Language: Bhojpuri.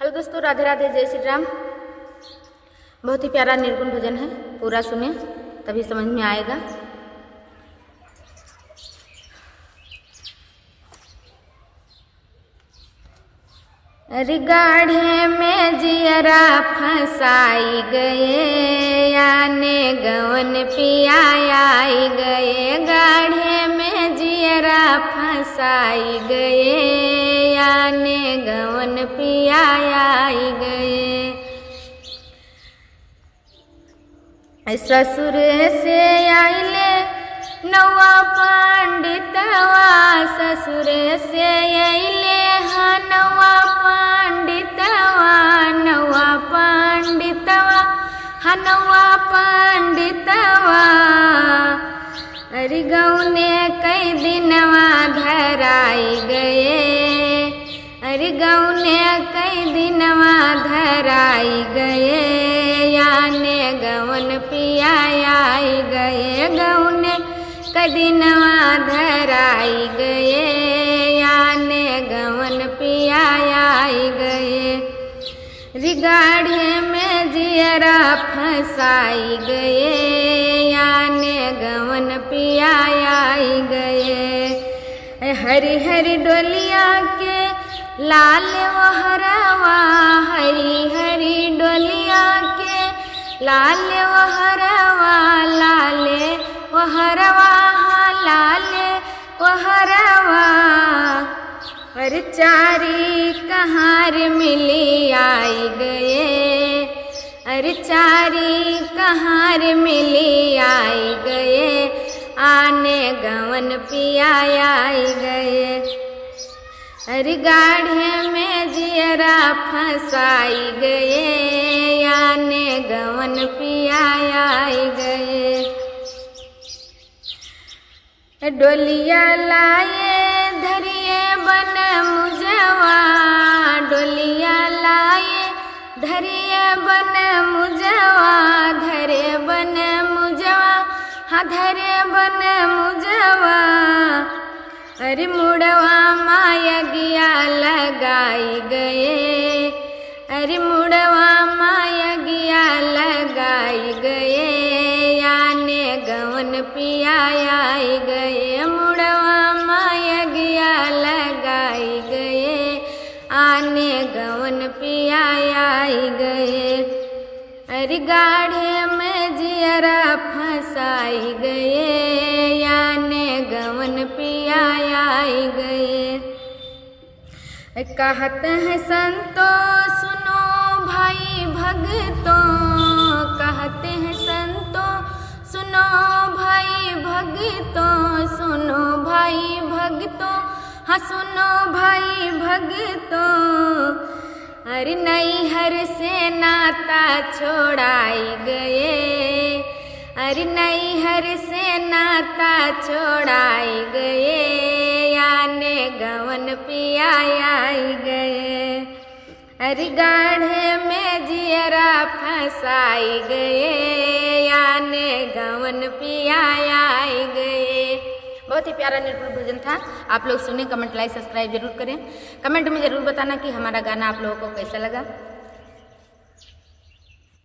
हेलो दोस्तों, राधे राधे, जय श्री राम। बहुत ही प्यारा निर्गुण भजन है, पूरा सुने तभी समझ में आएगा। अरे गाढ़े में जियरा फंसाई गए, आने गवन पियाई गए। गाढ़े में जियरा फंसाई गए, आने गवन पियाई गए। ससुर से आइले नवा पंडितवा, ससुर से आइले हाँ नवा पंडितवा, नवा पंडितवा हाँ नवा पंडितवा। अरे गौने कई दिनवा धराई गए, अरे गौने कई दिनवा धराई गए, याने गवन पियाई गए। गौने कई दिनवा धराई गए, याने गवन पियाई गए। रिगाढ़े में जियरा फंसाई गए, याने गवन पियाई गए। हरी हरी डोलिया के लाल वहरवा, हरी हरी डोलिया के लाल वहरवा, लाल वहरवा हाँ लाल वहरवा। अरे चारी कहार मिली आई गए, अरे चारी कहार मिली आई गए, आने गवन पियाई गए। अरे गाढ़े में जियरा फंसाई गए, आने गवन पियाई गए। डोलिया लाए धरिए बन मुजवा, डोलिया लाए धरिए बन मुजवा, धरे बन मुजवा हाँ धरे बन मुजवा। अरे मुड़वा माया गिया लगाई गए, अरे मुड़वा माया गिया लगाई गए, याने गवन पियाई गए। मुड़वा माया गिया लगाई गए, आने गवन पियाई गए। अरे गाढ़े में जियरा फंसाई गए, याने गवन पियाई गए। कहते हैं संतो सुनो भाई भगतों, कहते हैं संतो सुनो भाई भगतों, सुनो भाई भगतों हाँ सुनो भाई भगतों। अरे नैहर से नाता छोड़ाई गए, अरे नैहर से नाता छोड़ाई गए, याने गवन पियाई गए। अरे गाढ़े में जियरा फंसाई गए, याने गवन पियाई गए। बहुत ही प्यारा निर्गुण भजन था। आप लोग सुने, कमेंट लाइक सब्सक्राइब जरूर करें। कमेंट में जरूर बताना कि हमारा गाना आप लोगों को कैसा लगा।